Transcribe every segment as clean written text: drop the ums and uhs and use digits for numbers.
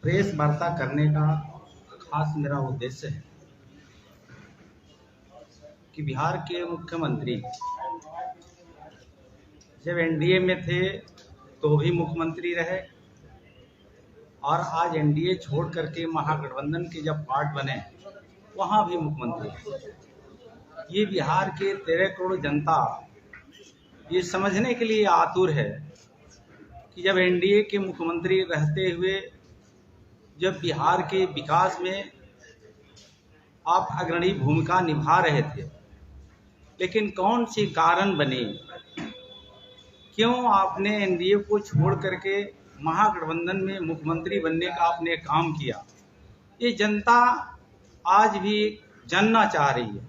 Press वार्ता करने का खास मेरा उद्देश्य है कि बिहार के मुख्यमंत्री जब एनडीए में थे तो भी मुख्यमंत्री रहे और आज एनडीए छोड़ करके महागठबंधन के जब पार्ट बने वहाँ भी मुख्यमंत्री रहे। ये बिहार के 13 करोड़ जनता ये समझने के लिए आतुर है कि जब एनडीए के मुख्यमंत्री रहते हुए जब बिहार के विकास में आप अग्रणी भूमिका निभा रहे थे, लेकिन कौन सी कारण बने, क्यों आपने एनडीए को छोड़ करके महागठबंधन में मुख्यमंत्री बनने का आपने काम किया, ये जनता आज भी जानना चाह रही है।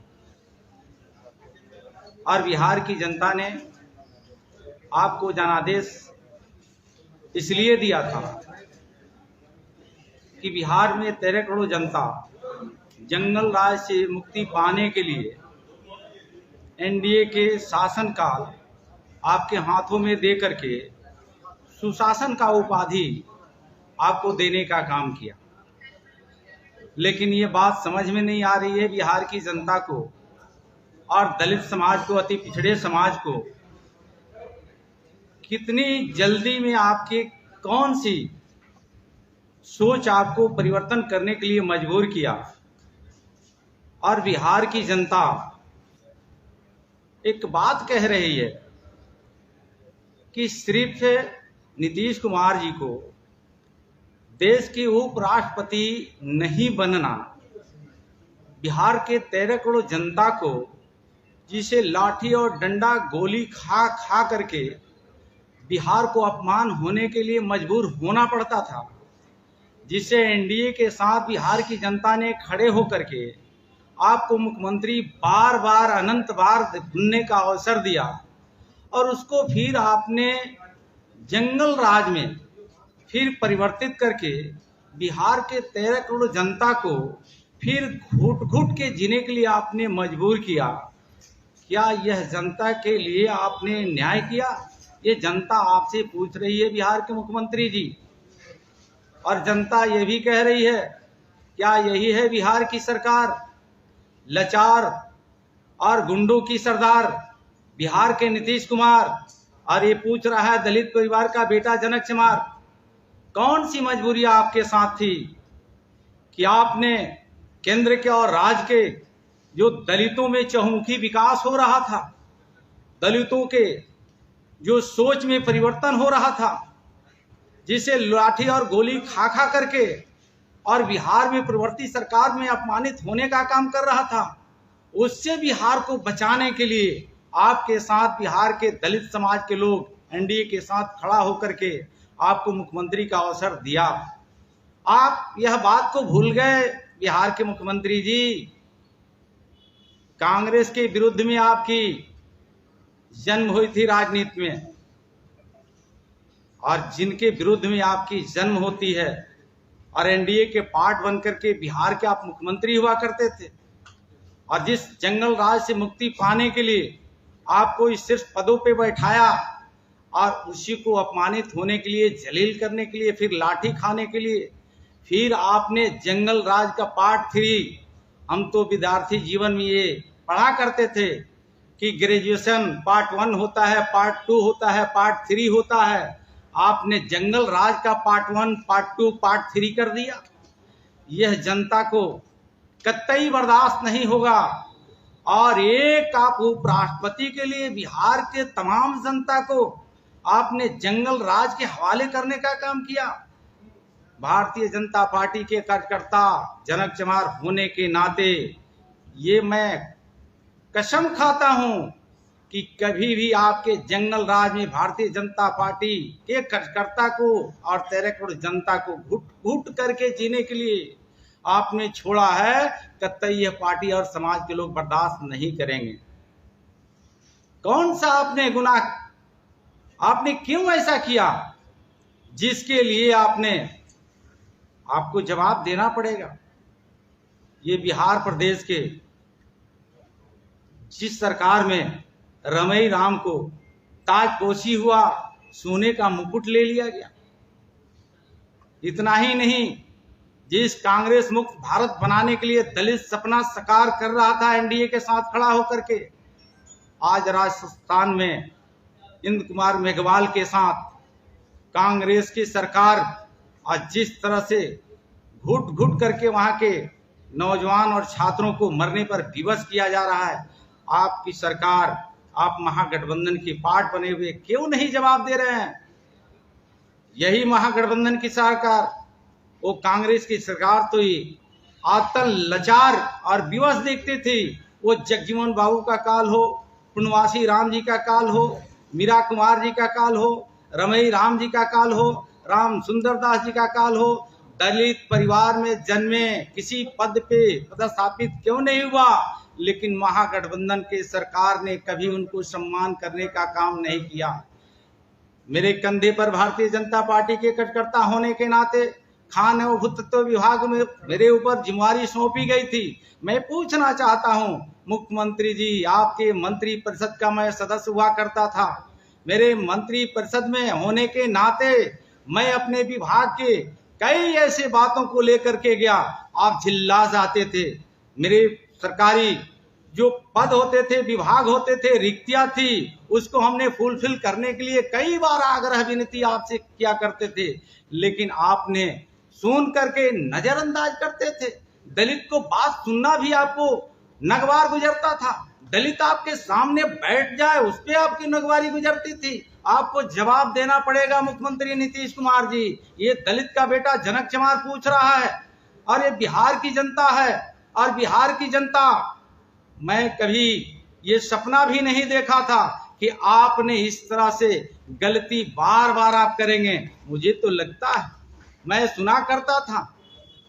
और बिहार की जनता ने आपको जनादेश इसलिए दिया था कि बिहार में 13 करोड़ जनता जंगल राज से मुक्ति पाने के लिए एनडीए के शासनकाल आपके हाथों में दे करके सुशासन का उपाधि आपको देने का काम किया। लेकिन ये बात समझ में नहीं आ रही है बिहार की जनता को और दलित समाज को, अति पिछड़े समाज को, कितनी जल्दी में आपके कौन सी सोच आपको परिवर्तन करने के लिए मजबूर किया। और बिहार की जनता एक बात कह रही है कि सिर्फ नीतीश कुमार जी को देश के उपराष्ट्रपति नहीं बनना, बिहार के 13 करोड़ जनता को जिसे लाठी और डंडा गोली खा खा करके बिहार को अपमान होने के लिए मजबूर होना पड़ता था, जिसे एनडीए के साथ बिहार की जनता ने खड़े होकर के आपको मुख्यमंत्री बार बार अनंत बार बनने का अवसर दिया और उसको फिर आपने जंगल राज में फिर परिवर्तित करके बिहार के 13 करोड़ जनता को फिर घुट घुट के जीने के लिए आपने मजबूर किया। क्या यह जनता के लिए आपने न्याय किया? ये जनता आपसे पूछ रही है बिहार के मुख्यमंत्री जी। और जनता ये भी कह रही है, क्या यही है बिहार की सरकार? लाचार और गुंडों की सरदार बिहार के नीतीश कुमार। और ये पूछ रहा है दलित परिवार का बेटा जनक चमार, कौन सी मजबूरियां आपके साथ थी कि आपने केंद्र के और राज्य के जो दलितों में चहुमुखी विकास हो रहा था, दलितों के जो सोच में परिवर्तन हो रहा था, जिसे लाठी और गोली खा खा करके और बिहार में प्रवर्ती सरकार में अपमानित होने का काम कर रहा था, उससे बिहार को बचाने के लिए आपके साथ बिहार के दलित समाज के लोग एनडीए के साथ खड़ा होकर के आपको मुख्यमंत्री का अवसर दिया। आप यह बात को भूल गए बिहार के मुख्यमंत्री जी। कांग्रेस के विरुद्ध में आपकी जन्म हुई थी राजनीति में, और जिनके विरुद्ध में आपकी जन्म होती है और एनडीए के पार्ट बनकर के बिहार के आप मुख्यमंत्री हुआ करते थे, और जिस जंगल राज से मुक्ति पाने के लिए आपको इस शीर्ष पदों पे बैठाया और उसी को अपमानित होने के लिए, जलील करने के लिए, फिर लाठी खाने के लिए, फिर आपने जंगल राज का पार्ट 3, हम तो विद्यार्थी जीवन में ये पढ़ा करते थे कि ग्रेजुएशन पार्ट 1 होता है, पार्ट 2 होता है, पार्ट 3 होता है। आपने जंगल राज का पार्ट 1, पार्ट 2, पार्ट 3 कर दिया। यह जनता को कतई बर्दाश्त नहीं होगा। और एक आप उपराष्ट्रपति के लिए बिहार के तमाम जनता को आपने जंगल राज के हवाले करने का काम किया। भारतीय जनता पार्टी के कार्यकर्ता जनक चमार होने के नाते ये मैं कसम खाता हूं कि कभी भी आपके जंगल राज में भारतीय जनता पार्टी के कार्यकर्ता को और 13 करोड़ जनता को घुट घुट करके जीने के लिए आपने छोड़ा है, कतई यह पार्टी और समाज के लोग बर्दाश्त नहीं करेंगे। कौन सा आपने गुनाह, आपने क्यों ऐसा किया जिसके लिए आपको जवाब देना पड़ेगा। ये बिहार प्रदेश के जिस सरकार में रमई राम को ताजपोशी हुआ, सोने का मुकुट ले लिया गया। इतना ही नहीं, जिस कांग्रेस मुक्त भारत बनाने के लिए दलित सपना साकार कर रहा था एनडीए के साथ खड़ा होकर के, आज राजस्थान में इंद्र कुमार मेघवाल के साथ कांग्रेस की सरकार आज जिस तरह से घुट घुट करके वहां के नौजवान और छात्रों को मरने पर विवश किया जा रहा है, आपकी सरकार, आप महागठबंधन की पार्ट बने हुए क्यों नहीं जवाब दे रहे हैं? यही महागठबंधन की सरकार, वो कांग्रेस की सरकार तो ही आतल लाचार और विवश देखती थी। वो जगजीवन बाबू का काल हो, पुनवासी राम जी का काल हो, मीरा कुमार जी का काल हो, रमई राम जी का काल हो, राम सुंदर दास जी का काल हो, दलित परिवार में जन्मे, किसी पद पे पदस्थापित क्यों नहीं हुआ, लेकिन महागठबंधन की सरकार ने कभी उनको सम्मान करने का काम नहीं किया। मेरे कंधे पर भारतीय जनता पार्टी के कार्यकर्ता होने के नाते खान एवं भूतत्व विभाग में मेरे ऊपर जिम्मेवारी सौंपी गई थी। मैं पूछना चाहता हूं मुख्यमंत्री जी, आपके मंत्री परिषद का मैं सदस्य हुआ करता था। मेरे मंत्री परिषद में होने के नाते मैं अपने विभाग के कई ऐसे बातों को लेकर के गया, आप झिल्ला जाते थे। मेरे सरकारी जो पद होते थे, विभाग होते थे, रिक्तियां थी, उसको हमने फुलफिल करने के लिए कई बार आग्रह विनती आपसे किया करते थे, लेकिन आपने सुन करके नजरअंदाज करते थे। दलित को बात सुनना भी आपको नगवार गुजरता था। दलित आपके सामने बैठ जाए उस पर आपकी नगवारी गुजरती थी। आपको जवाब देना पड़ेगा मुख्यमंत्री नीतीश कुमार जी। ये दलित का बेटा जनक चमार पूछ रहा है और ये बिहार की जनता है, और बिहार की जनता, मैं कभी ये सपना भी नहीं देखा था कि आपने इस तरह से गलती बार बार आप करेंगे। मुझे तो लगता है, मैं सुना करता था,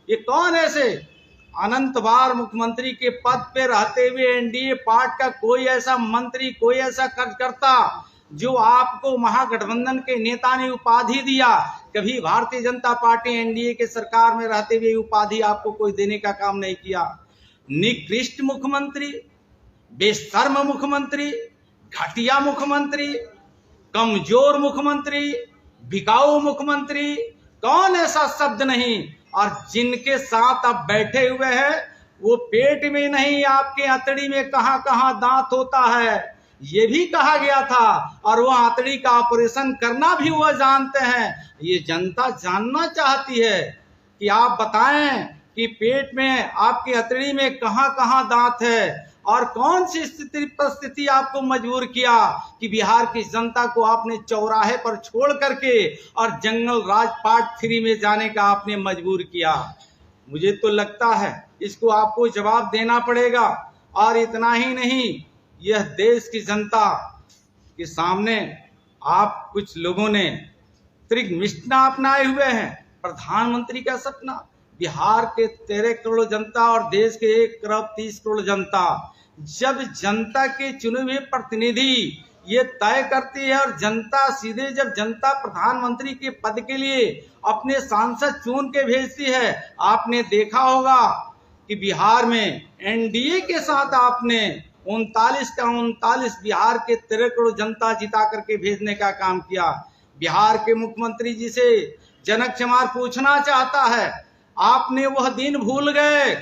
ये कौन ऐसे अनंत बार मुख्यमंत्री के पद पे रहते हुए एनडीए पार्ट का कोई ऐसा मंत्री, कोई ऐसा कार्यकर्ता जो आपको महागठबंधन के नेता ने उपाधि दिया, कभी भारतीय जनता पार्टी एनडीए के सरकार में रहते हुए उपाधि आपको कोई देने का काम नहीं किया। निकृष्ट मुख्यमंत्री, बेशर्म मुख्यमंत्री, घटिया मुख्यमंत्री, कमजोर मुख्यमंत्री, बिकाऊ मुख्यमंत्री, कौन ऐसा शब्द नहीं। और जिनके साथ आप बैठे हुए हैं वो पेट में नहीं, आपके हथेली में कहां कहां दांत होता है ये भी कहा गया था, और वो हथेली का ऑपरेशन करना भी वो जानते हैं। ये जनता जानना चाहती है कि आप बताएं कि पेट में, आपकी हथेली में कहां कहां दांत है, और कौन सी परिस्थिति आपको मजबूर किया कि बिहार की जनता को आपने चौराहे पर छोड़ करके और जंगल राज पार्ट 3 में जाने का आपने मजबूर किया। मुझे तो लगता है इसको आपको जवाब देना पड़ेगा। और इतना ही नहीं, यह देश की जनता के सामने आप कुछ लोगों ने त्रिगमिष्टना अपनाए हुए हैं। प्रधानमंत्री का सपना, बिहार के 13 करोड़ जनता और देश के 1 करोड़ 30 करोड़ जनता, जब जनता के चुने हुए प्रतिनिधि ये तय करती है और जनता सीधे, जब जनता प्रधानमंत्री के पद के लिए अपने सांसद चुन के भेजती है, आपने देखा होगा कि बिहार में एनडीए के साथ आपने 39 का 39 बिहार के 13 करोड़ जनता जिता करके भेजने का काम किया। बिहार के मुख्यमंत्री जी से जनक चमार पूछना चाहता है, आपने वह दिन भूल गए?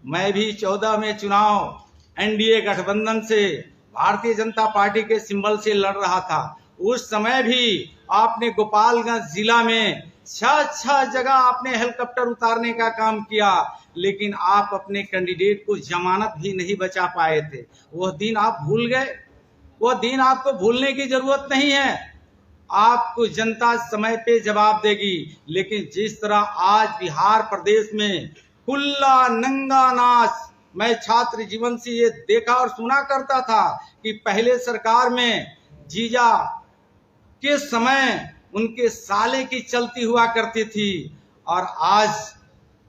मैं भी 14 में चुनाव एनडीए गठबंधन से भारतीय जनता पार्टी के सिंबल से लड़ रहा था। उस समय भी आपने गोपालगंज जिला में 6 जगह आपने हेलीकॉप्टर उतारने का काम किया, लेकिन आप अपने कैंडिडेट को जमानत भी नहीं बचा पाए थे। वह दिन आप भूल गए। वह दिन आपको भूलने की जरूरत नहीं है। आपको जनता समय पे जवाब देगी। लेकिन जिस तरह आज बिहार प्रदेश में खुला नंगा नाच, मैं छात्र जीवन से ये देखा और सुना करता था कि पहले सरकार में जीजा के समय उनके साले की चलती हुआ करती थी, और आज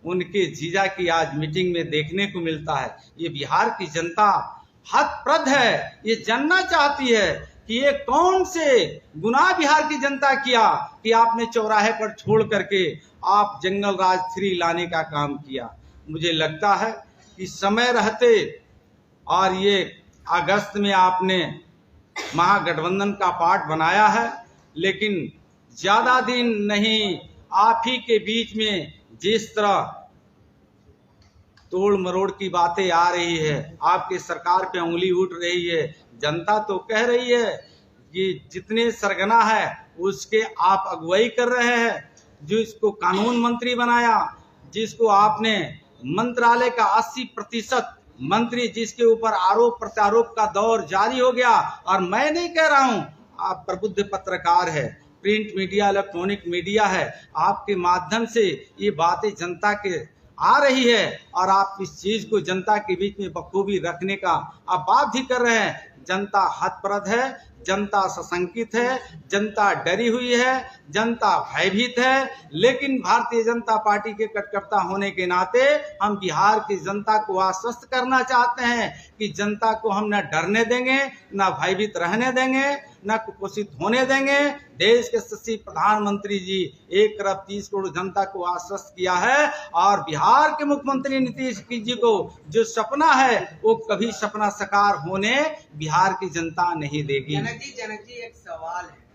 उनके जीजा की आज मीटिंग में देखने को मिलता है। ये बिहार की जनता हतप्रद है। ये जानना चाहती है कि ये कौन से गुनाह बिहार की जनता किया कि आपने चौराहे पर छोड़ करके आप जंगल राज 3 लाने का काम किया। मुझे लगता है कि समय रहते, और ये अगस्त में आपने महागठबंधन का पार्ट बनाया है, लेकिन ज्यादा दिन नहीं, आप ही के बीच में जिस तरह तोड़ मरोड़ की बातें आ रही है, आपकी सरकार पे उंगली उठ रही है, जनता तो कह रही है कि जितने सरगना है उसके आप अगुवाई कर रहे हैं। जो इसको कानून मंत्री बनाया, जिसको आपने मंत्रालय का 80% मंत्री, जिसके ऊपर आरोप प्रत्यारोप का दौर जारी हो गया। और मैं नहीं कह रहा हूं, आप प्रबुद्ध पत्रकार है, प्रिंट मीडिया, इलेक्ट्रॉनिक मीडिया है, आपके माध्यम से ये बातें जनता के आ रही है और आप इस चीज को जनता के बीच में बखूबी रखने का आप बात भी कर रहे हैं। जनता हतप्रद है, जनता सशंकित है, जनता डरी हुई है, जनता भयभीत है। लेकिन भारतीय जनता पार्टी के कार्यकर्ता होने के नाते हम बिहार की जनता को आश्वस्त करना चाहते हैं कि जनता को हम न डरने देंगे, न भयभीत रहने देंगे, न कुपोषित होने देंगे। देश के यशस्वी प्रधानमंत्री जी 1 अरब 30 करोड़ जनता को आश्वस्त किया है और बिहार के मुख्यमंत्री नीतीश जी को जो सपना है वो कभी सपना साकार होने बिहार की जनता नहीं देगी। जनक जी एक सवाल है,